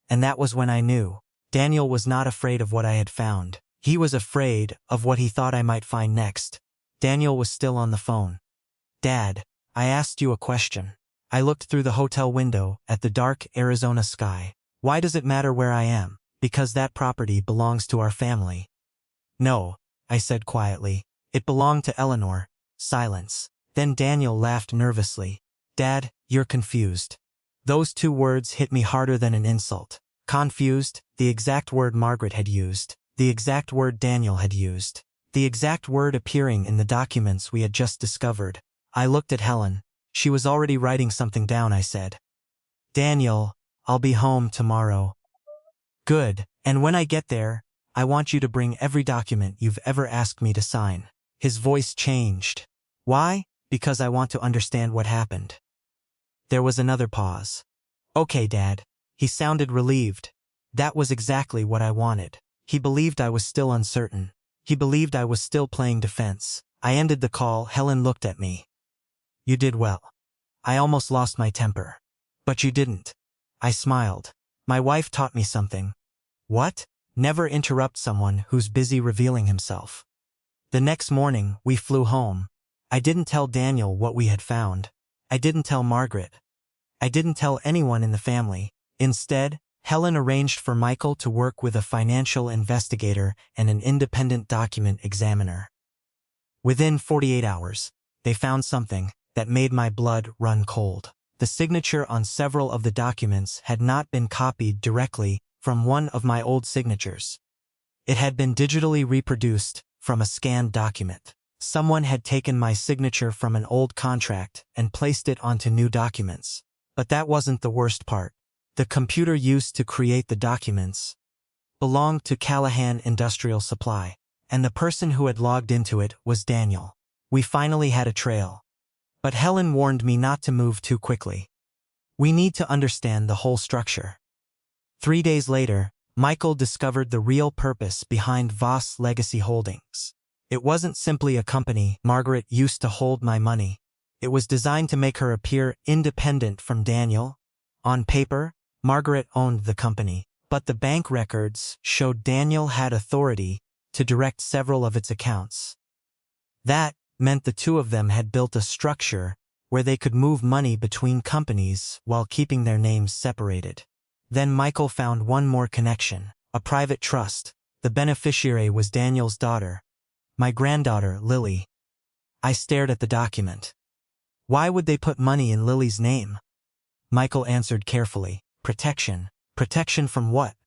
And that was when I knew. Daniel was not afraid of what I had found. He was afraid of what he thought I might find next. Daniel was still on the phone. "Dad, I asked you a question." I looked through the hotel window at the dark Arizona sky. "Why does it matter where I am?" "Because that property belongs to our family." "No," I said quietly. "It belonged to Eleanor." Silence. Then Daniel laughed nervously. "Dad, you're confused." Those two words hit me harder than an insult. Confused, the exact word Margaret had used. The exact word Daniel had used. The exact word appearing in the documents we had just discovered. I looked at Helen. She was already writing something down. I said, "Daniel, I'll be home tomorrow." "Good, and when I get there, I want you to bring every document you've ever asked me to sign." His voice changed. "Why?" "Because I want to understand what happened." There was another pause. "Okay, Dad." He sounded relieved. That was exactly what I wanted. He believed I was still uncertain. He believed I was still playing defense. I ended the call. Helen looked at me. "You did well." I almost lost my temper. "But you didn't." I smiled. "My wife taught me something." "What?" "Never interrupt someone who's busy revealing himself." The next morning, we flew home. I didn't tell Daniel what we had found. I didn't tell Margaret. I didn't tell anyone in the family. Instead, Helen arranged for Michael to work with a financial investigator and an independent document examiner. Within 48 hours, they found something that made my blood run cold. The signature on several of the documents had not been copied directly from one of my old signatures. It had been digitally reproduced from a scanned document. Someone had taken my signature from an old contract and placed it onto new documents. But that wasn't the worst part. The computer used to create the documents belonged to Callahan Industrial Supply, and the person who had logged into it was Daniel. We finally had a trail. But Helen warned me not to move too quickly. "We need to understand the whole structure." 3 days later, Michael discovered the real purpose behind Voss Legacy Holdings. It wasn't simply a company Margaret used to hold my money. It was designed to make her appear independent from Daniel. On paper, Margaret owned the company, but the bank records showed Daniel had authority to direct several of its accounts. That meant the two of them had built a structure where they could move money between companies while keeping their names separated. Then Michael found one more connection, a private trust. The beneficiary was Daniel's daughter, my granddaughter, Lily. I stared at the document. "Why would they put money in Lily's name?" Michael answered carefully. "Protection." "Protection from what?"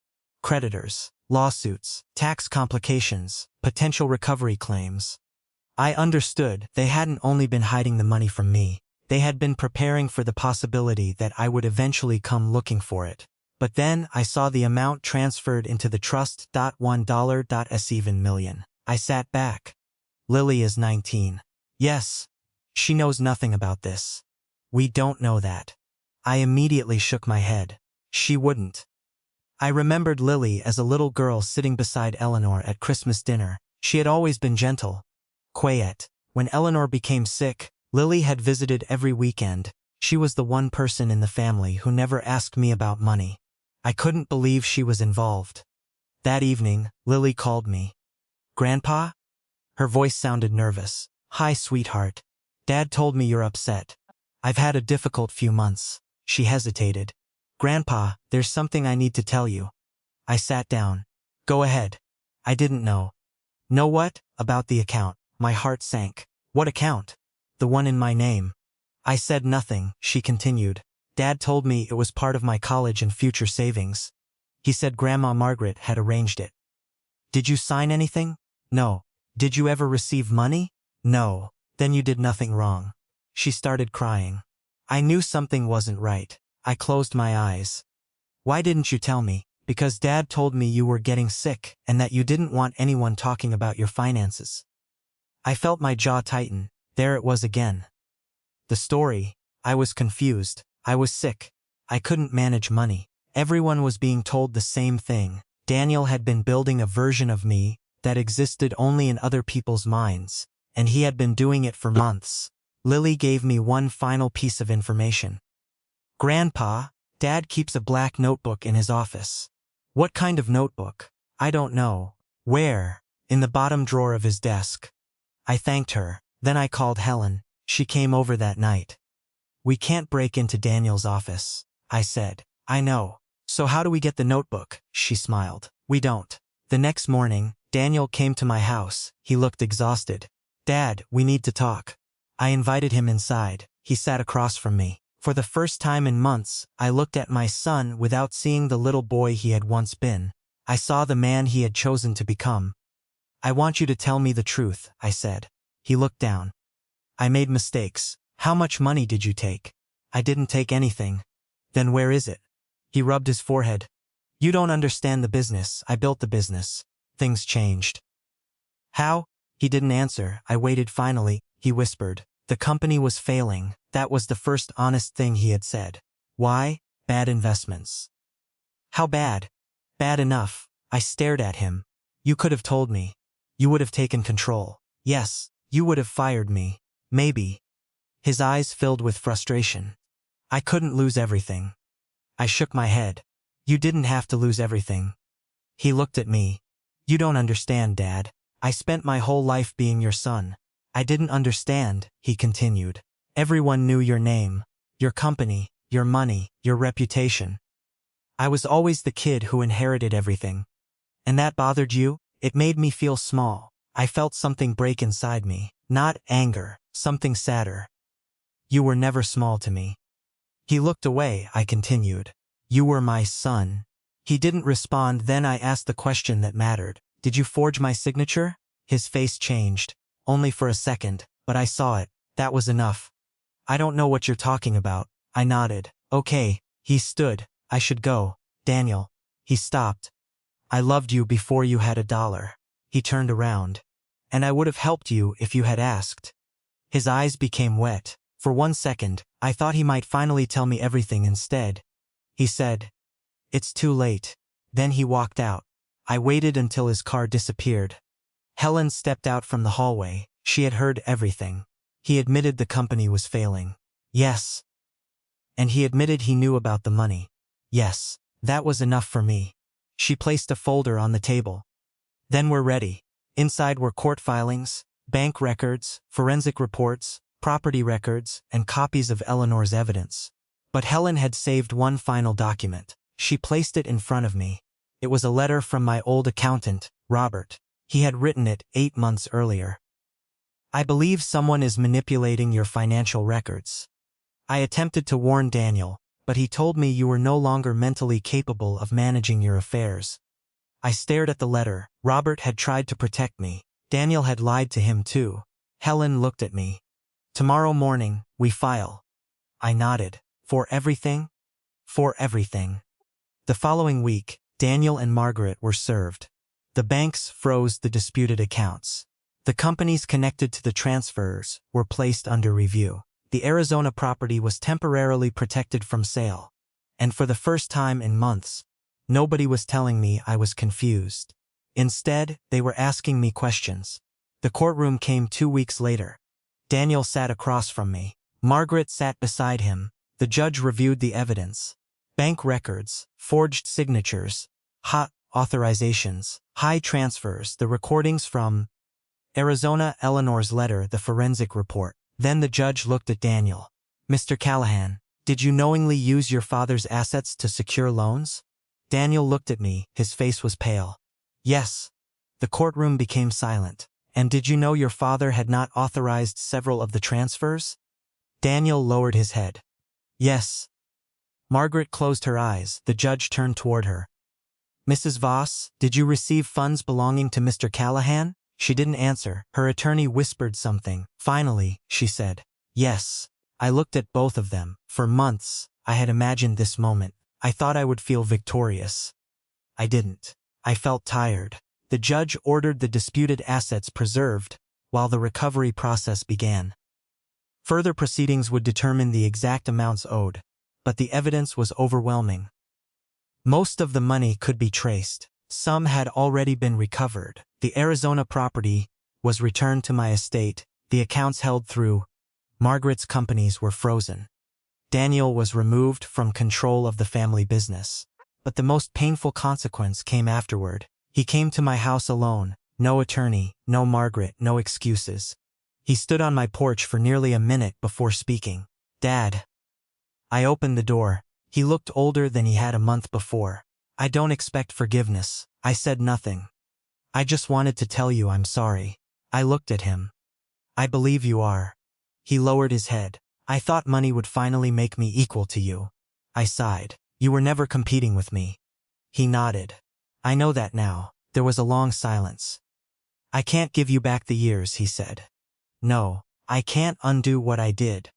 "Creditors, lawsuits, tax complications, potential recovery claims." I understood they hadn't only been hiding the money from me. They had been preparing for the possibility that I would eventually come looking for it. But then I saw the amount transferred into the trust. $1.7 million. I sat back. Lily is 19. Yes. She knows nothing about this. We don't know that. I immediately shook my head. She wouldn't. I remembered Lily as a little girl sitting beside Eleanor at Christmas dinner. She had always been gentle, quiet. When Eleanor became sick, Lily had visited every weekend. She was the one person in the family who never asked me about money. I couldn't believe she was involved. That evening, Lily called me. Grandpa? Her voice sounded nervous. Hi, sweetheart. Dad told me you're upset. I've had a difficult few months. She hesitated. Grandpa, there's something I need to tell you. I sat down. Go ahead. I didn't know. Know what? About the account. My heart sank. What account? The one in my name. I said nothing, she continued. Dad told me it was part of my college and future savings. He said Grandma Margaret had arranged it. Did you sign anything? No. Did you ever receive money? No. Then you did nothing wrong. She started crying. I knew something wasn't right. I closed my eyes. Why didn't you tell me? Because Dad told me you were getting sick and that you didn't want anyone talking about your finances. I felt my jaw tighten. There it was again. The story. I was confused. I was sick. I couldn't manage money. Everyone was being told the same thing. Daniel had been building a version of me that existed only in other people's minds, and he had been doing it for months. Lily gave me one final piece of information. Grandpa, Dad keeps a black notebook in his office. What kind of notebook? I don't know. Where? In the bottom drawer of his desk. I thanked her. Then I called Helen. She came over that night. We can't break into Daniel's office, I said. I know. So how do we get the notebook? She smiled. We don't. The next morning, Daniel came to my house. He looked exhausted. Dad, we need to talk. I invited him inside. He sat across from me. For the first time in months, I looked at my son without seeing the little boy he had once been. I saw the man he had chosen to become. I want you to tell me the truth, I said. He looked down. I made mistakes. How much money did you take? I didn't take anything. Then where is it? He rubbed his forehead. You don't understand the business. I built the business. Things changed. How? He didn't answer. I waited. Finally, he whispered. The company was failing. That was the first honest thing he had said. Why? Bad investments. How bad? Bad enough. I stared at him. You could have told me. You would have taken control. Yes, you would have fired me. Maybe. His eyes filled with frustration. I couldn't lose everything. I shook my head. You didn't have to lose everything. He looked at me. You don't understand, Dad. I spent my whole life being your son. I didn't understand, he continued. Everyone knew your name, your company, your money, your reputation. I was always the kid who inherited everything. And that bothered you? It made me feel small. I felt something break inside me. Not anger, something sadder. You were never small to me. He looked away. I continued. You were my son. He didn't respond. Then I asked the question that mattered. Did you forge my signature? His face changed. Only for a second, but I saw it. That was enough. I don't know what you're talking about. I nodded. Okay. He stood. I should go. Daniel. He stopped. I loved you before you had $1. He turned around. And I would have helped you if you had asked. His eyes became wet. For 1 second, I thought he might finally tell me everything. Instead, he said, it's too late. Then he walked out. I waited until his car disappeared. Helen stepped out from the hallway. She had heard everything. He admitted the company was failing. Yes. And he admitted he knew about the money. Yes. That was enough for me. She placed a folder on the table. Then we're ready. Inside were court filings, bank records, forensic reports, property records, and copies of Eleanor's evidence. But Helen had saved one final document. She placed it in front of me. It was a letter from my old accountant, Robert. He had written it 8 months earlier. I believe someone is manipulating your financial records. I attempted to warn Daniel, but he told me you were no longer mentally capable of managing your affairs. I stared at the letter. Robert had tried to protect me. Daniel had lied to him too. Helen looked at me. Tomorrow morning, we file. I nodded. For everything? For everything. The following week, Daniel and Margaret were served. The banks froze the disputed accounts. The companies connected to the transfers were placed under review. The Arizona property was temporarily protected from sale. And for the first time in months, nobody was telling me I was confused. Instead, they were asking me questions. The courtroom came 2 weeks later. Daniel sat across from me. Margaret sat beside him. The judge reviewed the evidence. Bank records, forged signatures, hot authorizations, high transfers, the recordings from Arizona, Eleanor's letter, the forensic report. Then the judge looked at Daniel. Mr. Callahan, did you knowingly use your father's assets to secure loans? Daniel looked at me, his face was pale. Yes. The courtroom became silent. And did you know your father had not authorized several of the transfers? Daniel lowered his head. Yes. Margaret closed her eyes. The judge turned toward her. Mrs. Voss, did you receive funds belonging to Mr. Callahan? She didn't answer. Her attorney whispered something. Finally, she said, yes. I looked at both of them. For months, I had imagined this moment. I thought I would feel victorious. I didn't. I felt tired. The judge ordered the disputed assets preserved while the recovery process began. Further proceedings would determine the exact amounts owed, but the evidence was overwhelming. Most of the money could be traced. Some had already been recovered. The Arizona property was returned to my estate. The accounts held through Margaret's companies were frozen. Daniel was removed from control of the family business. But the most painful consequence came afterward. He came to my house alone. No attorney, no Margaret, no excuses. He stood on my porch for nearly a minute before speaking. Dad. I opened the door. He looked older than he had a month before. I don't expect forgiveness. I said nothing. I just wanted to tell you I'm sorry. I looked at him. I believe you are. He lowered his head. I thought money would finally make me equal to you. I sighed. You were never competing with me. He nodded. I know that now. There was a long silence. I can't give you back the years, he said. No, I can't undo what I did.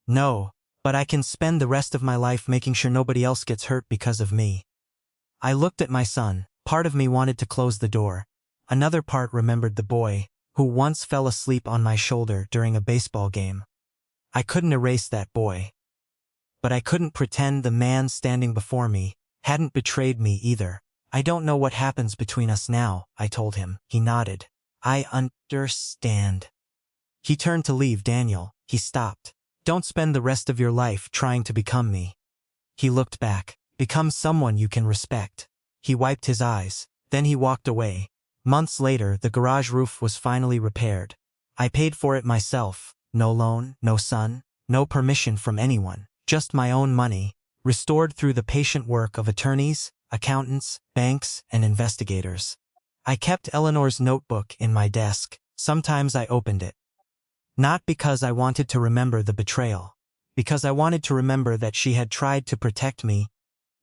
No, but I can spend the rest of my life making sure nobody else gets hurt because of me. I looked at my son. Part of me wanted to close the door. Another part remembered the boy who once fell asleep on my shoulder during a baseball game. I couldn't erase that boy. But I couldn't pretend the man standing before me hadn't betrayed me either. I don't know what happens between us now, I told him. He nodded. I understand. He turned to leave Daniel. He stopped. Don't spend the rest of your life trying to become me. He looked back. Become someone you can respect. He wiped his eyes. Then he walked away. Months later, the garage roof was finally repaired. I paid for it myself. No loan, no son, no permission from anyone. Just my own money, restored through the patient work of attorneys, accountants, banks, and investigators. I kept Eleanor's notebook in my desk. Sometimes I opened it. Not because I wanted to remember the betrayal. Because I wanted to remember that she had tried to protect me,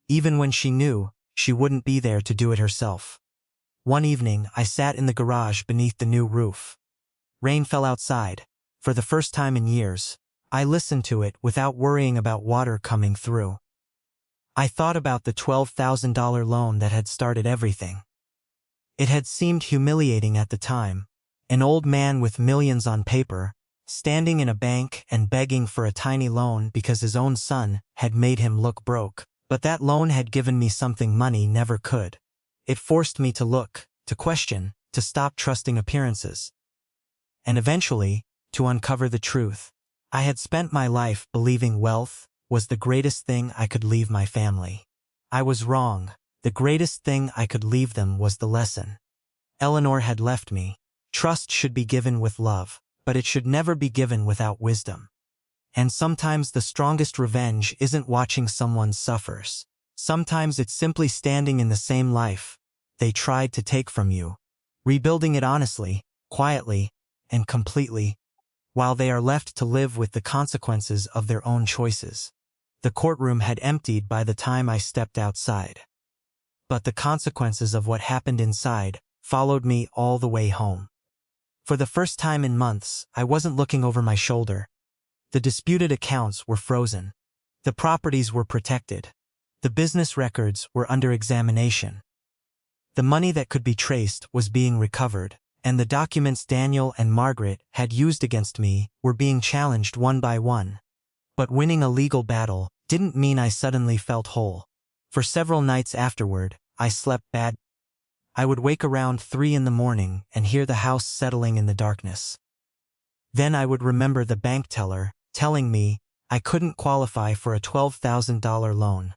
even when she knew she wouldn't be there to do it herself. One evening, I sat in the garage beneath the new roof. Rain fell outside. For the first time in years, I listened to it without worrying about water coming through. I thought about the $12,000 loan that had started everything. It had seemed humiliating at the time. An old man with millions on paper, standing in a bank and begging for a tiny loan because his own son had made him look broke. But that loan had given me something money never could. It forced me to look, to question, to stop trusting appearances. And eventually, to uncover the truth. I had spent my life believing wealth was the greatest thing I could leave my family. I was wrong. The greatest thing I could leave them was the lesson. Eleanor had left me. Trust should be given with love, but it should never be given without wisdom. And sometimes the strongest revenge isn't watching someone suffer. Sometimes it's simply standing in the same life they tried to take from you, rebuilding it honestly, quietly, and completely, while they are left to live with the consequences of their own choices. The courtroom had emptied by the time I stepped outside. But the consequences of what happened inside followed me all the way home. For the first time in months, I wasn't looking over my shoulder. The disputed accounts were frozen. The properties were protected. The business records were under examination. The money that could be traced was being recovered, and the documents Daniel and Margaret had used against me were being challenged one by one. But winning a legal battle didn't mean I suddenly felt whole. For several nights afterward, I slept bad. I would wake around 3 in the morning and hear the house settling in the darkness. Then I would remember the bank teller telling me I couldn't qualify for a $12,000 loan.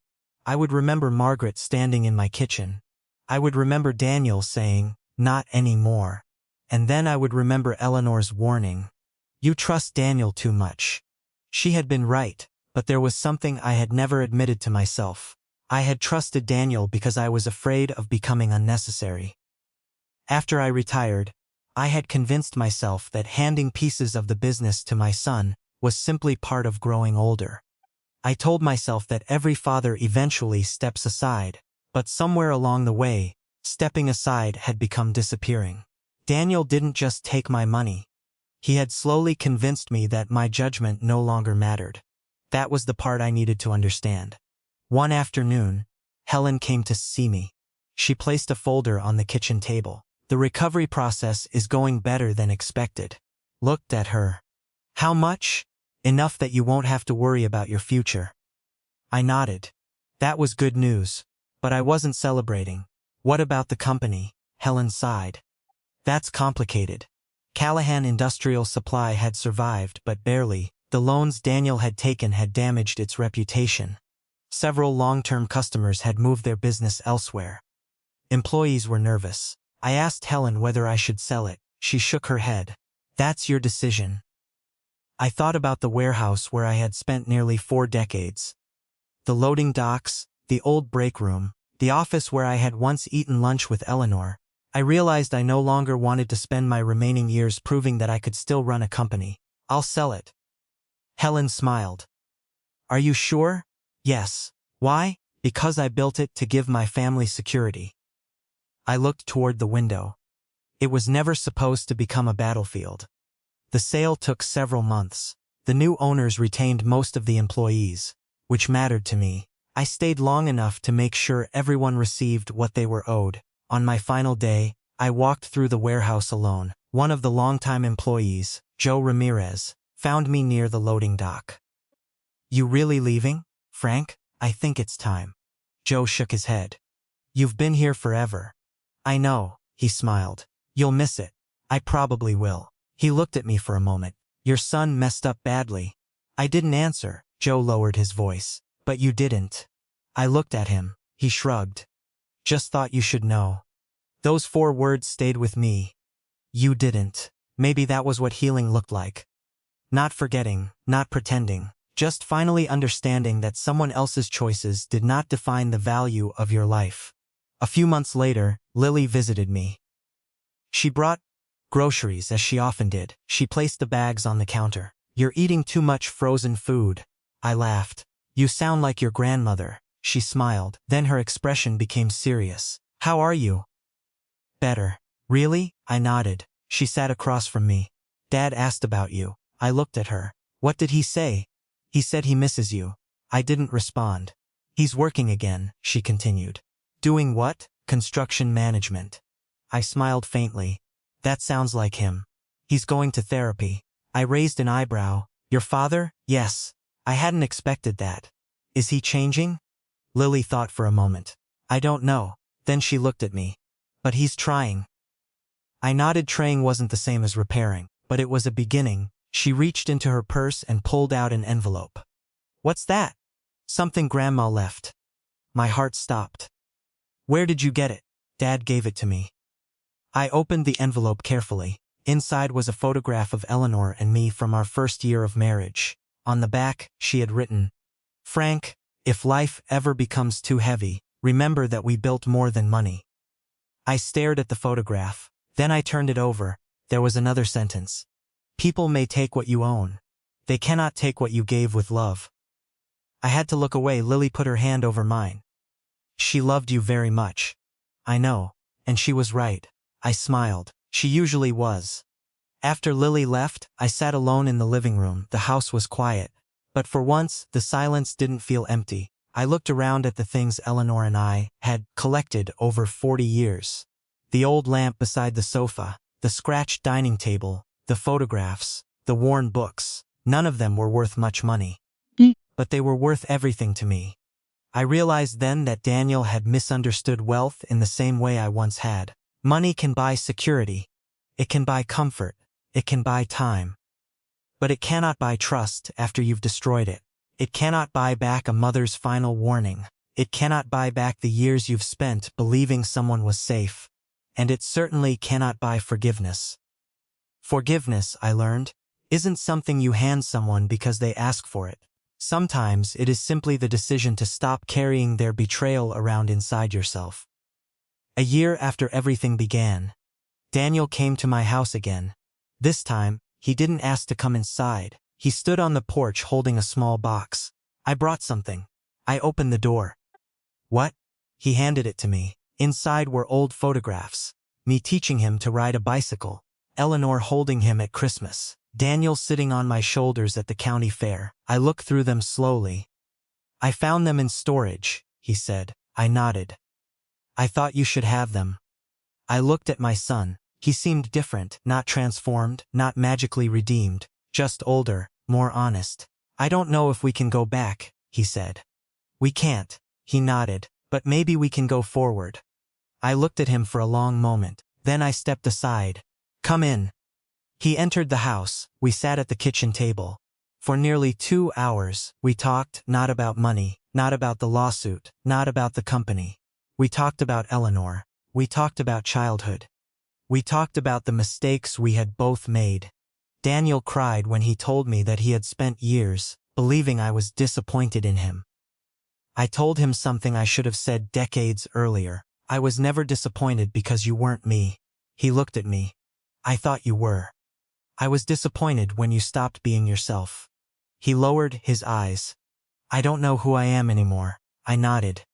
I would remember Margaret standing in my kitchen. I would remember Daniel saying, "Not anymore." And then I would remember Eleanor's warning. "You trust Daniel too much." She had been right, but there was something I had never admitted to myself. I had trusted Daniel because I was afraid of becoming unnecessary. After I retired, I had convinced myself that handing pieces of the business to my son was simply part of growing older. I told myself that every father eventually steps aside, but somewhere along the way, stepping aside had become disappearing. Daniel didn't just take my money. He had slowly convinced me that my judgment no longer mattered. That was the part I needed to understand. One afternoon, Helen came to see me. She placed a folder on the kitchen table. "The recovery process is going better than expected." Looked at her. "How much?" "Enough that you won't have to worry about your future." I nodded. That was good news. But I wasn't celebrating. "What about the company?" Helen sighed. "That's complicated. Callahan Industrial Supply had survived, but barely. The loans Daniel had taken had damaged its reputation. Several long-term customers had moved their business elsewhere. Employees were nervous. I asked Helen whether I should sell it. She shook her head. "That's your decision." I thought about the warehouse where I had spent nearly 4 decades. The loading docks, the old break room, the office where I had once eaten lunch with Eleanor. I realized I no longer wanted to spend my remaining years proving that I could still run a company. "I'll sell it." Helen smiled. "Are you sure?" "Yes." "Why?" "Because I built it to give my family security." I looked toward the window. It was never supposed to become a battlefield. The sale took several months. The new owners retained most of the employees, which mattered to me. I stayed long enough to make sure everyone received what they were owed. On my final day, I walked through the warehouse alone. One of the longtime employees, Joe Ramirez, found me near the loading dock. "You really leaving, Frank?" "I think it's time." Joe shook his head. "You've been here forever." "I know," he smiled. "You'll miss it." "I probably will." He looked at me for a moment. "Your son messed up badly." I didn't answer. Joe lowered his voice. "But you didn't." I looked at him. He shrugged. "Just thought you should know." Those 4 words stayed with me. You didn't. Maybe that was what healing looked like. Not forgetting, not pretending, just finally understanding that someone else's choices did not define the value of your life. A few months later, Lily visited me. She brought groceries, as she often did. She placed the bags on the counter. "You're eating too much frozen food." I laughed. "You sound like your grandmother." She smiled. Then her expression became serious. "How are you?" "Better." "Really?" I nodded. She sat across from me. "Dad asked about you." I looked at her. "What did he say?" "He said he misses you." I didn't respond. "He's working again," she continued. "Doing what?" "Construction management." I smiled faintly. "That sounds like him." "He's going to therapy." I raised an eyebrow. "Your father?" "Yes." I hadn't expected that. "Is he changing?" Lily thought for a moment. "I don't know." Then she looked at me. "But he's trying." I nodded. Trying wasn't the same as repairing, but it was a beginning. She reached into her purse and pulled out an envelope. "What's that?" "Something Grandma left." My heart stopped. "Where did you get it?" "Dad gave it to me." I opened the envelope carefully. Inside was a photograph of Eleanor and me from our first year of marriage. On the back, she had written, "Frank, if life ever becomes too heavy, remember that we built more than money." I stared at the photograph. Then I turned it over. There was another sentence. "People may take what you own. They cannot take what you gave with love." I had to look away. Lily put her hand over mine. "She loved you very much." "I know. And she was right." I smiled. She usually was. After Lily left, I sat alone in the living room. The house was quiet. But for once, the silence didn't feel empty. I looked around at the things Eleanor and I had collected over 40 years. The old lamp beside the sofa, the scratched dining table, the photographs, the worn books. None of them were worth much money. But they were worth everything to me. I realized then that Daniel had misunderstood wealth in the same way I once had. Money can buy security. It can buy comfort. It can buy time. But it cannot buy trust after you've destroyed it. It cannot buy back a mother's final warning. It cannot buy back the years you've spent believing someone was safe. And it certainly cannot buy forgiveness. Forgiveness, I learned, isn't something you hand someone because they ask for it. Sometimes it is simply the decision to stop carrying their betrayal around inside yourself. A year after everything began, Daniel came to my house again. This time, he didn't ask to come inside. He stood on the porch holding a small box. I brought something. I opened the door. What? He handed it to me. Inside were old photographs. Me teaching him to ride a bicycle. Eleanor holding him at Christmas. Daniel sitting on my shoulders at the county fair. I looked through them slowly. I found them in storage, he said. I nodded. I thought you should have them. I looked at my son. He seemed different, not transformed, not magically redeemed, just older, more honest. I don't know if we can go back, he said. We can't, he nodded, but maybe we can go forward. I looked at him for a long moment. Then I stepped aside. Come in. He entered the house. We sat at the kitchen table. For nearly 2 hours, we talked not about money, not about the lawsuit, not about the company. We talked about Eleanor. We talked about childhood. We talked about the mistakes we had both made. Daniel cried when he told me that he had spent years believing I was disappointed in him. I told him something I should have said decades earlier. I was never disappointed because you weren't me. He looked at me. I thought you were. I was disappointed when you stopped being yourself. He lowered his eyes. I don't know who I am anymore. I nodded.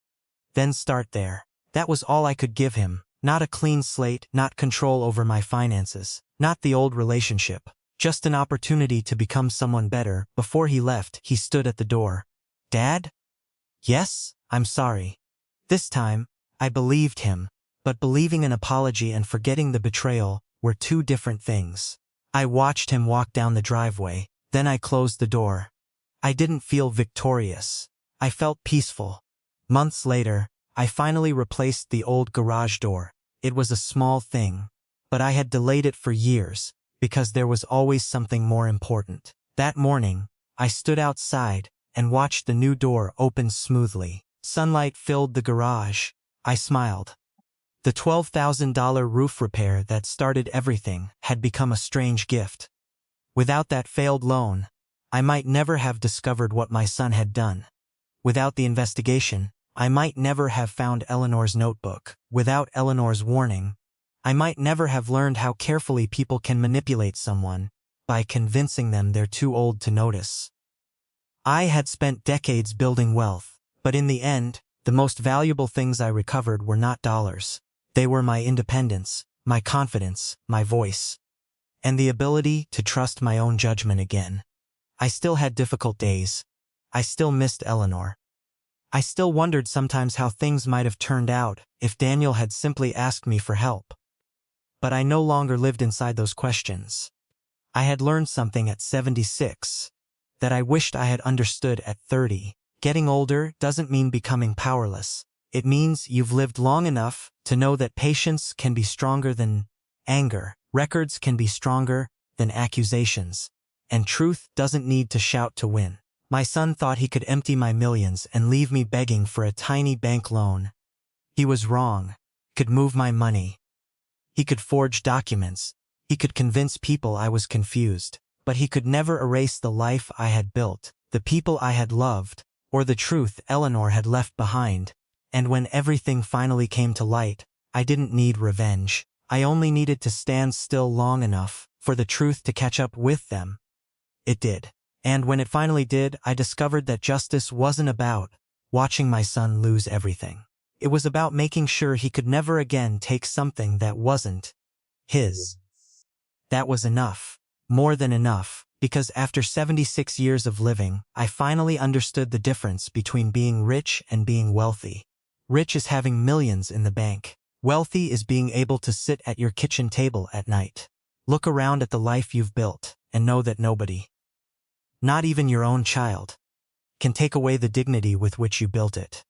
Then start there. That was all I could give him. Not a clean slate, not control over my finances, not the old relationship. Just an opportunity to become someone better. Before he left, he stood at the door. Dad? Yes, I'm sorry. This time, I believed him. But believing an apology and forgetting the betrayal were two different things. I watched him walk down the driveway. Then I closed the door. I didn't feel victorious. I felt peaceful. Months later, I finally replaced the old garage door. It was a small thing, but I had delayed it for years because there was always something more important. That morning, I stood outside and watched the new door open smoothly. Sunlight filled the garage. I smiled. The $12,000 roof repair that started everything had become a strange gift. Without that failed loan, I might never have discovered what my son had done. Without the investigation, I might never have found Eleanor's notebook. Without Eleanor's warning, I might never have learned how carefully people can manipulate someone by convincing them they're too old to notice. I had spent decades building wealth, but in the end, the most valuable things I recovered were not dollars. They were my independence, my confidence, my voice, and the ability to trust my own judgment again. I still had difficult days. I still missed Eleanor. I still wondered sometimes how things might have turned out if Daniel had simply asked me for help. But I no longer lived inside those questions. I had learned something at 76 that I wished I had understood at 30. Getting older doesn't mean becoming powerless. It means you've lived long enough to know that patience can be stronger than anger, records can be stronger than accusations, and truth doesn't need to shout to win. My son thought he could empty my millions and leave me begging for a tiny bank loan. He was wrong. He could move my money. He could forge documents. He could convince people I was confused. But he could never erase the life I had built, the people I had loved, or the truth Eleanor had left behind. And when everything finally came to light, I didn't need revenge. I only needed to stand still long enough for the truth to catch up with them. It did. And when it finally did, I discovered that justice wasn't about watching my son lose everything. It was about making sure he could never again take something that wasn't his. That was enough. More than enough, because after 76 years of living, I finally understood the difference between being rich and being wealthy. Rich is having millions in the bank. Wealthy is being able to sit at your kitchen table at night. Look around at the life you've built, and know that nobody, not even your own child, can take away the dignity with which you built it.